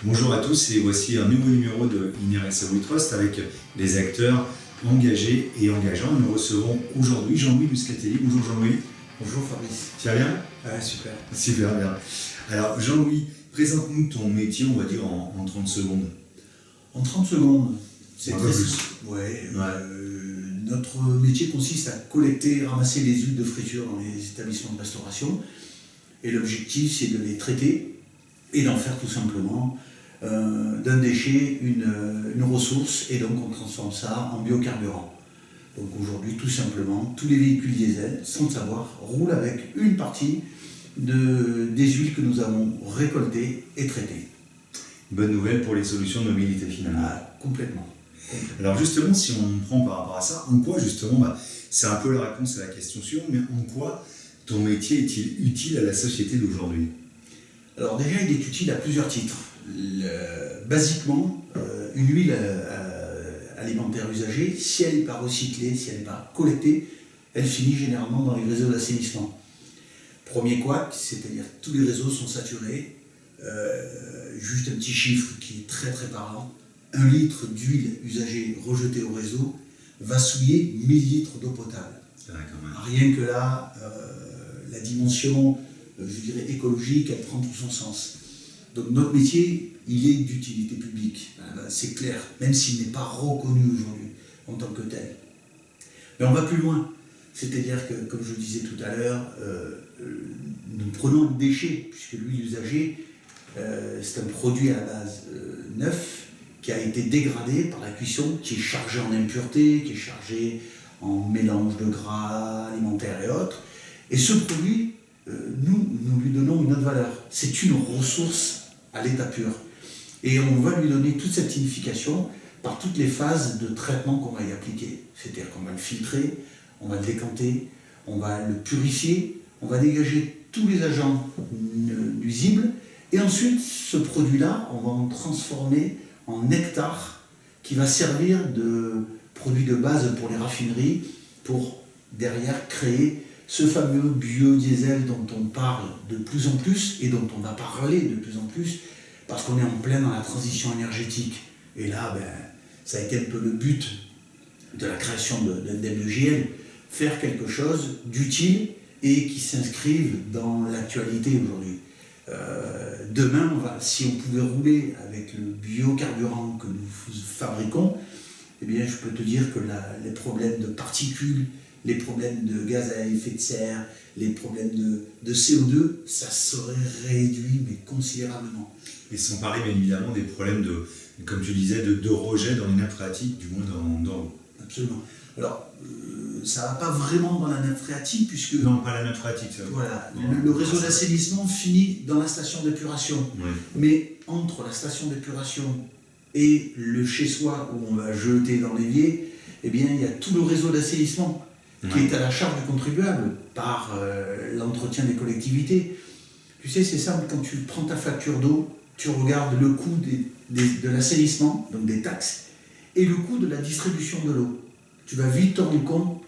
Bonjour à tous et voici un nouveau numéro de Ineressa We Trust avec des acteurs engagés et engageants. Nous recevons aujourd'hui Jean-Louis Muscatelli. Bonjour Jean-Louis. Bonjour Fabrice. Tu vas bien? Super. Super bien. Alors Jean-Louis, présente-nous ton métier, on va dire en 30 secondes. En 30 secondes, c'est très plus. simple. Notre métier consiste à collecter, ramasser les huiles de friture dans les établissements de restauration. Et l'objectif, c'est de les traiter et d'en faire tout simplement d'un déchet une ressource, et donc on transforme ça en biocarburant. Donc aujourd'hui, tout simplement, tous les véhicules diesel, sans le savoir, roulent avec une partie des huiles que nous avons récoltées et traitées. Bonne nouvelle pour les solutions de mobilité finalement. Complètement. Alors justement, si on prend par rapport à ça, en quoi justement, c'est un peu la réponse à la question suivante, mais en quoi ton métier est-il utile à la société d'aujourd'hui? Alors déjà, il est utile à plusieurs titres. Basiquement, une huile alimentaire usagée, si elle n'est pas recyclée, si elle n'est pas collectée, elle finit généralement dans les réseaux d'assainissement. Premier couac, c'est-à-dire que tous les réseaux sont saturés. Juste un petit chiffre qui est très très parlant. 1 litre d'huile usagée rejetée au réseau va souiller 1000 litres d'eau potable. Rien que là, la dimension, je dirais, écologique, elle prend tout son sens. Donc notre métier, il est d'utilité publique, c'est clair, même s'il n'est pas reconnu aujourd'hui en tant que tel. Mais on va plus loin, c'est-à-dire que, comme je le disais tout à l'heure, nous prenons le déchet, puisque l'huile usagée, c'est un produit à la base neuf, qui a été dégradé par la cuisson, qui est chargé en impuretés, qui est chargé en mélange de gras alimentaires et autres. Et ce produit, nous lui donnons une autre valeur. C'est une ressource à l'état pur. Et on va lui donner toute cette signification par toutes les phases de traitement qu'on va y appliquer. C'est-à-dire qu'on va le filtrer, on va le décanter, on va le purifier, on va dégager tous les agents nuisibles. Et ensuite, ce produit-là, on va en transformer en nectar qui va servir de produit de base pour les raffineries, pour derrière créer ce fameux biodiesel dont on parle de plus en plus et dont on va parler de plus en plus parce qu'on est en plein dans la transition énergétique. Et là, ça a été un peu le but de la création d'MEJL, faire quelque chose d'utile et qui s'inscrive dans l'actualité aujourd'hui. Demain, si on pouvait rouler avec le biocarburant que nous fabriquons, eh bien, je peux te dire que les problèmes de particules, les problèmes de gaz à effet de serre, les problèmes de CO2, ça serait réduit mais considérablement. Et sans parler bien évidemment des problèmes comme tu disais, de rejet dans les nappes phréatiques, du moins dans l'eau. Absolument. Alors, ça ne va pas vraiment dans la nappe phréatique puisque... Non, pas la nappe phréatique, ça. Voilà, le réseau d'assainissement finit dans la station d'épuration. Oui. Mais entre la station d'épuration et le chez-soi où on va jeter dans l'évier, eh bien, il y a tout le réseau d'assainissement qui est à la charge du contribuable par l'entretien des collectivités. Tu sais, c'est simple, quand tu prends ta facture d'eau, tu regardes le coût de l'assainissement, donc des taxes, et le coût de la distribution de l'eau. Tu vas vite te rendre compte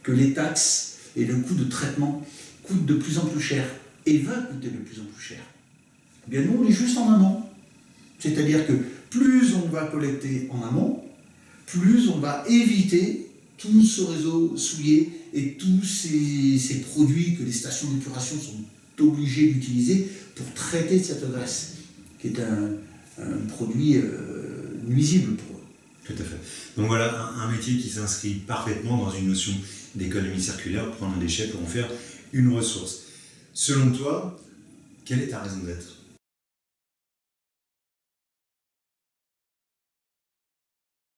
que les taxes et le coût de traitement coûtent de plus en plus cher, et va coûter de plus en plus cher. Eh bien, nous, on est juste en amont. C'est-à-dire que plus on va collecter en amont, plus on va éviter tout ce réseau souillé et tous ces produits que les stations d'épuration sont obligées d'utiliser pour traiter cette graisse, qui est un produit nuisible pour eux. Tout à fait. Donc voilà, un métier qui s'inscrit parfaitement dans une notion d'économie circulaire, prendre un déchet pour en faire une ressource. Selon toi, quelle est ta raison d'être?